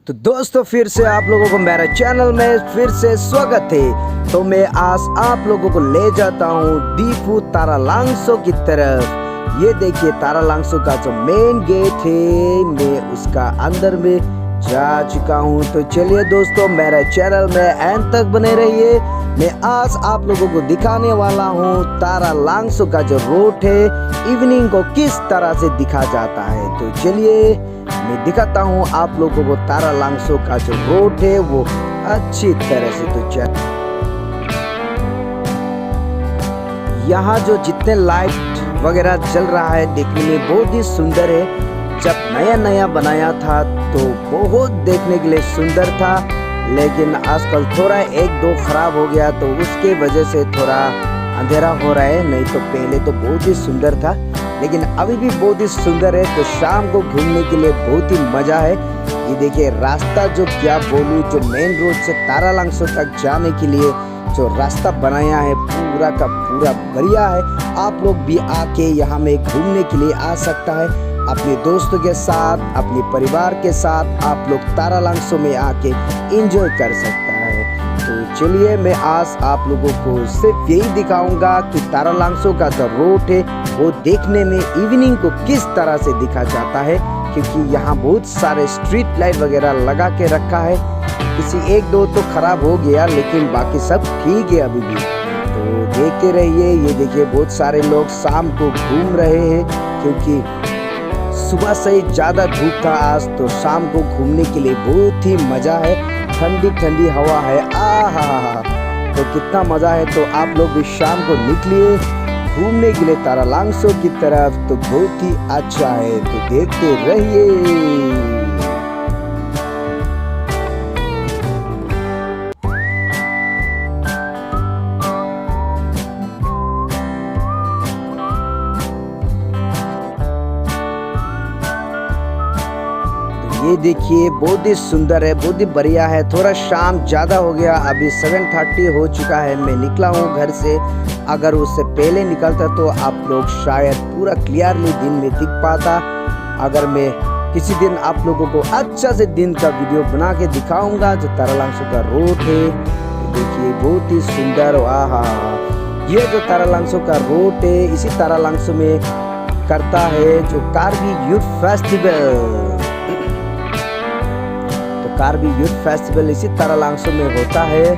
तो दोस्तों फिर से आप लोगों को मेरे चैनल में फिर से स्वागत है। तो मैं आज आप लोगों को ले जाता हूँ दीफू तारालांगसो की तरफ। ये देखिए तारालांगसो का जो मेन गेट है, मैं उसका अंदर में जा चुका हूँ। तो चलिए दोस्तों मेरे चैनल में एंड तक बने रहिए। मैं आज आप लोगों को दिखाने वाला हूँ तारालांगसो का जो रोड है, इवनिंग को किस तरह से दिखा जाता है। तो चलिए मैं दिखाता हूँ आप लोगों को तारालांगसो का जो रोड है वो अच्छी तरह से। तो चल यहाँ जो जितने लाइट वगैरह चल रहा है देखने में बहुत ही सुंदर है। जब नया नया बनाया था तो बहुत देखने के लिए सुंदर था, लेकिन आजकल थोड़ा एक दो खराब हो गया तो उसके वजह से थोड़ा अंधेरा हो रहा है। नहीं तो पहले तो बहुत ही सुंदर था, लेकिन अभी भी बहुत ही सुंदर है। तो शाम को घूमने के लिए बहुत ही मजा है। ये देखिए रास्ता जो क्या बोलूं, जो मेन रोड से तारालांगसो तक जाने के लिए जो रास्ता बनाया है पूरा का पूरा बढ़िया है। आप लोग भी आके यहाँ में घूमने के लिए आ सकता है अपने दोस्तों के साथ, अपने परिवार के साथ। आप लोग तारालांगसो में आके एंजॉय कर सकता है। तो चलिए मैं आज आप लोगों को सिर्फ यही दिखाऊंगा कि तारालांगसो का जो रोड है वो देखने में इवनिंग को किस तरह से दिखा जाता है, क्योंकि यहाँ बहुत सारे स्ट्रीट लाइट वगैरह लगा के रखा है। किसी एक दो तो खराब हो गया, लेकिन बाकी सब ठीक है अभी भी। तो देखते रहिए। ये देखिए बहुत सारे लोग शाम को घूम रहे हैं, क्योंकि सुबह से ज़्यादा धूप था आज, तो शाम को घूमने के लिए बहुत ही मज़ा है। ठंडी ठंडी हवा है, आहा तो कितना मज़ा है। तो आप लोग भी शाम को निकलिए घूमने के लिए तारालांगसो की तरफ, तो बहुत ही अच्छा है। तो देखते रहिए। ये देखिए बहुत ही सुंदर है, बहुत ही बढ़िया है। थोड़ा शाम ज़्यादा हो गया, अभी 7:30 हो चुका है। मैं निकला हूँ घर से। अगर उससे पहले निकलता तो आप लोग शायद पूरा क्लियरली दिन में दिख पाता। अगर मैं किसी दिन आप लोगों को अच्छा से दिन का वीडियो बना के दिखाऊंगा। जो तारालांगसो का रोड है देखिए बहुत ही सुंदर। आहा ये जो तारालांगसो का रोड है, इसी तारालांगसो में करता है जो Karbi youth festival. Karbi youth festival इसी तारालांगसो में होता है।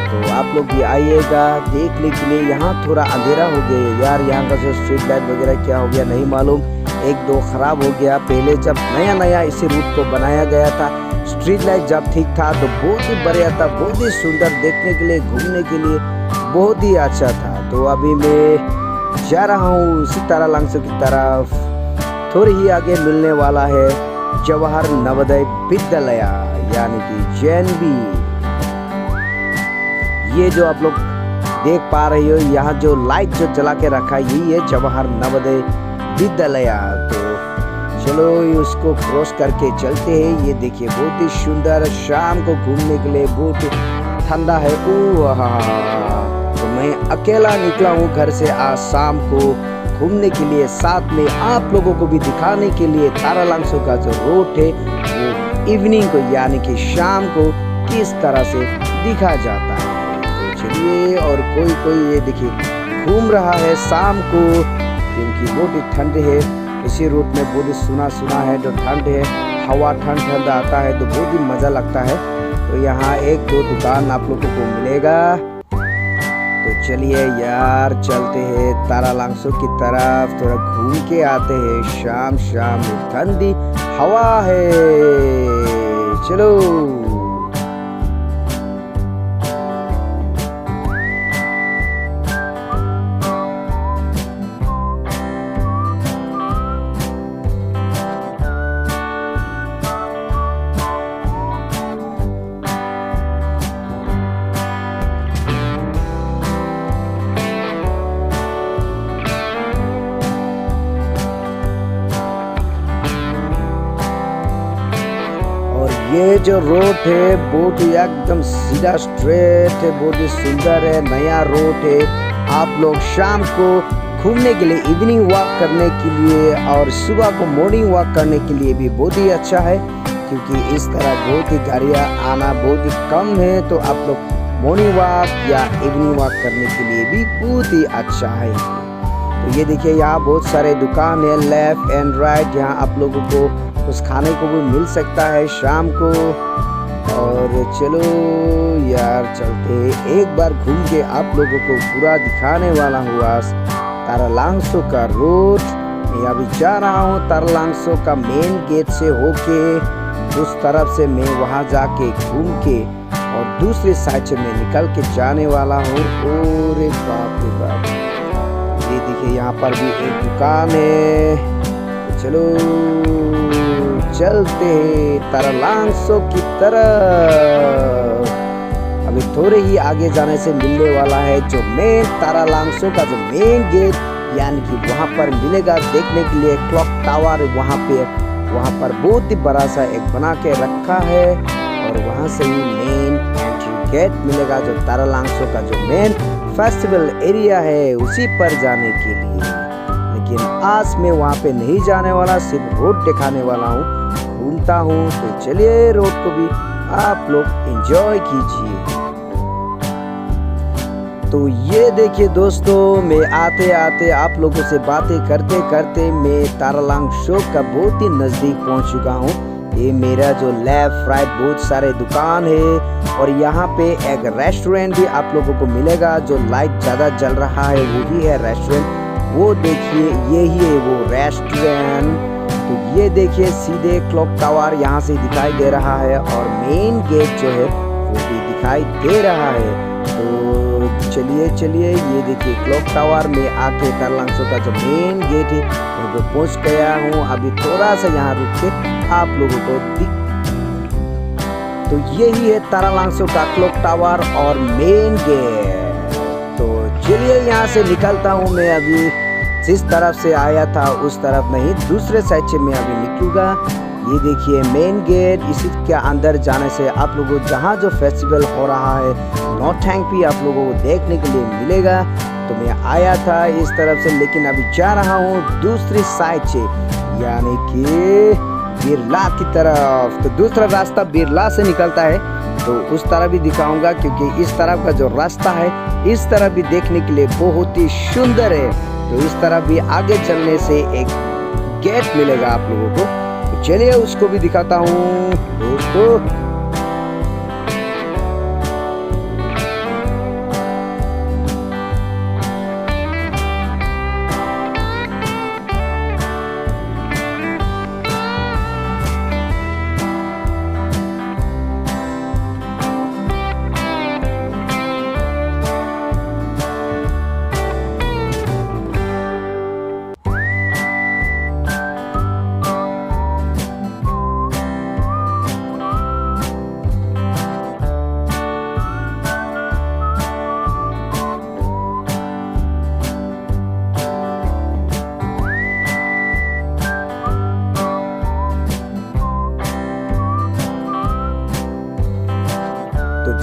तो आप लोग भी आइएगा देखने के लिए। यहाँ थोड़ा अंधेरा हो गया यार, यहाँ का जो स्ट्रीट लाइट वगैरह क्या हो गया नहीं मालूम, एक दो खराब हो गया। पहले जब नया नया इसी रूट को बनाया गया था, स्ट्रीट लाइट जब ठीक था तो बहुत ही बढ़िया था, बहुत ही सुंदर देखने के लिए, घूमने के लिए बहुत ही अच्छा था। तो अभी मैं जा रहा हूँ उसी तारालांगसो की तरफ। थोड़ी ही आगे मिलने वाला है जवाहर नवोदय विद्यालय यानी कि JNV। ये जो आप लोग देख पा रहे हो, यहाँ जो लाइट जो जला के रखा है यही है जवाहर नवोदय विद्यालय। तो चलो उसको क्रॉस करके चलते हैं। ये देखिए बहुत ही सुंदर, शाम को घूमने के लिए बहुत ठंडा है। तो मैं अकेला निकला हूँ घर से आज शाम को घूमने के लिए, साथ में आप लोगों को भी दिखाने के लिए तारालांगसो का जो रोड है वो इवनिंग को यानी कि शाम को किस तरह से दिखा जाता है। तो चलिए, और कोई कोई ये देखिए घूम रहा है शाम को, क्योंकि बहुत ही ठंड है। इसी रूट में बहुत ही सुना सुना है, जो ठंड है, हवा ठंड आता है तो बहुत ही मज़ा लगता है। तो यहाँ एक दो दुकान आप लोगों को मिलेगा। तो चलिए यार चलते हैं तारालांगसो की तरफ, थोड़ा घूम के आते हैं। शाम शाम में ठंडी हवा है, चलो। ये जो रोड है बहुत ही एकदम सीधा स्ट्रेट है, बहुत ही सुंदर है, नया रोड है। आप लोग शाम को घूमने के लिए, इवनिंग वॉक करने के लिए और सुबह को मॉर्निंग वॉक करने के लिए भी बहुत ही अच्छा है। क्योंकि इस तरह बहुत ही गाड़ियाँ आना बहुत ही कम है, तो आप लोग मॉर्निंग वॉक या इवनिंग वॉक करने के लिए भी बहुत ही अच्छा है। तो ये देखिए यहाँ बहुत सारे दुकान है लेफ्ट एंड राइट, यहाँ आप लोगों को कुछ खाने को भी मिल सकता है शाम को। और चलो यार चलते हैं, एक बार घूम के आप लोगों को पूरा दिखाने वाला हूँ आज तारालांगसो का रोड। मैं अभी जा रहा हूँ तारालांगसो का मेन गेट से होके उस तरफ से मैं वहाँ जाके घूम के और दूसरे साइड से मैं निकल के जाने वाला हूँ। ओरे बाप रे बाप, ये देखिए यहाँ पर भी एक दुकान है। तो चलो चलते हैं तारालांगसो की तरफ। अभी थोड़े ही आगे जाने से मिलने वाला है जो मेन तारालांगसो का जो मेन गेट, यानी कि वहाँ पर मिलेगा देखने के लिए क्लॉक टावर। वहाँ पर बहुत ही बड़ा सा एक बना के रखा है और वहाँ से ही मेन एंट्री गेट मिलेगा जो तारालांगसो का जो मेन फेस्टिवल एरिया है उसी पर जाने के लिए। लेकिन आज मैं वहाँ पे नहीं जाने वाला, सिर्फ रोड दिखाने वाला हूँ, घूमता हूँ। तो चलिए रोड को भी आप लोग एंजॉय कीजिए। तो ये देखिए दोस्तों, मैं आते आते आप लोगों से बातें करते करते मैं तारालांगसो का बहुत ही नज़दीक पहुँच चुका हूँ। ये मेरा जो लेफ्ट राइट बहुत सारे दुकान है और यहाँ पे एक रेस्टोरेंट भी आप लोगों को मिलेगा। जो लाइट ज़्यादा जल रहा है वो ही है रेस्टोरेंट, वो देखिए यही है वो रेस्टोरेंट। तो ये देखिए सीधे क्लॉक टावर यहाँ से दिखाई दे रहा है और मेन गेट जो है वो भी दिखाई दे रहा है। तो चलिए ये देखिए क्लॉक टावर में आके तारालांगसो का जो मेन गेट है वो पहुँच गया हूँ। अभी थोड़ा सा यहाँ रुक के आप लोगों को तो यही है तारालांगसो का क्लॉक टावर और मेन गेट। तो चलिए यहाँ से निकलता हूँ मैं। अभी जिस तरफ से आया था उस तरफ नहीं, दूसरे साइड से मैं अभी निकलूँगा। ये देखिए मेन गेट, इसी के अंदर जाने से आप लोगों को जहाँ जो फेस्टिवल हो रहा है नॉर्थ टैंक भी आप लोगों को देखने के लिए मिलेगा। तो मैं आया था इस तरफ से, लेकिन अभी जा रहा हूँ दूसरी साइड से, यानी कि बिरला की तरफ। तो दूसरा रास्ता बिरला से निकलता है, तो उस तरफ भी दिखाऊंगा क्योंकि इस तरफ का जो रास्ता है इस तरफ भी देखने के लिए बहुत ही सुंदर है। तो इस तरफ भी आगे चलने से एक गेट मिलेगा आप लोगों को। तो चलिए उसको भी दिखाता हूँ दोस्तों।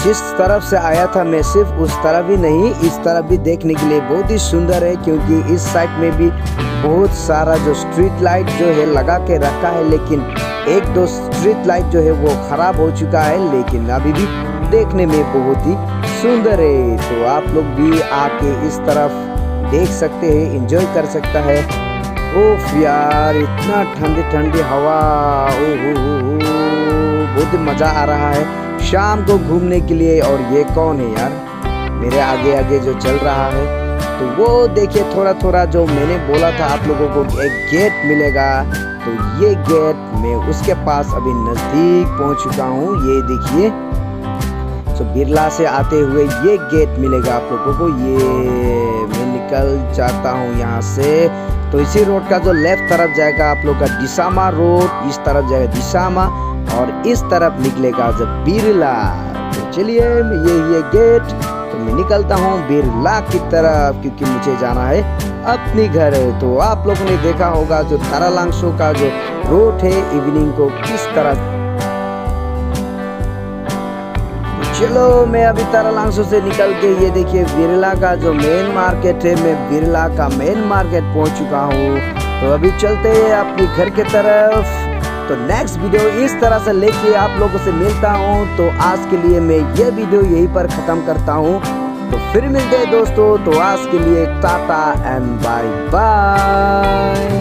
जिस तरफ से आया था मैं सिर्फ उस तरफ ही नहीं, इस तरफ भी देखने के लिए बहुत ही सुंदर है, क्योंकि इस साइड में भी बहुत सारा जो स्ट्रीट लाइट जो है लगा के रखा है। लेकिन एक दो स्ट्रीट लाइट जो है वो खराब हो चुका है, लेकिन अभी भी देखने में बहुत ही सुंदर है। तो आप लोग भी आके इस तरफ देख सकते हैं, एंजॉय कर सकता है। ओफ यार, इतना ठंडी ठंडी हवा, बहुत ही मज़ा आ रहा है शाम को घूमने के लिए। और ये कौन है यार मेरे आगे आगे जो चल रहा है? तो वो देखिए थोड़ा थोड़ा जो मैंने बोला था आप लोगों को एक गेट मिलेगा। तो ये गेट मैं उसके पास अभी नज़दीक पहुंच चुका हूँ। ये देखिए, तो बिरला से आते हुए ये गेट मिलेगा आप लोगों को। ये मैं निकल जाता हूँ यहाँ से। तो इसी रोड का जो लेफ्ट तरफ जाएगा आप लोग का डिसामा रोड, इस तरफ जाएगा डिसामा और इस तरफ निकलेगा जब बिरला। तो चलिए ये गेट, तो मैं निकलता हूँ बिरला की तरफ क्योंकि मुझे जाना है अपनी घर। तो आप लोगों ने देखा होगा जो तारालांगसो का जो रोड है इवनिंग को किस तरह। चलो मैं अभी तारालांगसो से निकल के ये देखिए बिरला का जो मेन मार्केट है, मैं बिरला का मेन मार्केट पहुंच चुका हूँ। तो अभी चलते हैं अपने घर के तरफ। तो नेक्स्ट वीडियो इस तरह से लेके आप लोगों से मिलता हूँ। तो आज के लिए मैं ये वीडियो यहीं पर ख़त्म करता हूँ। तो फिर मिलते हैं दोस्तों। तो आज के लिए टाटा एंड बाय बाय।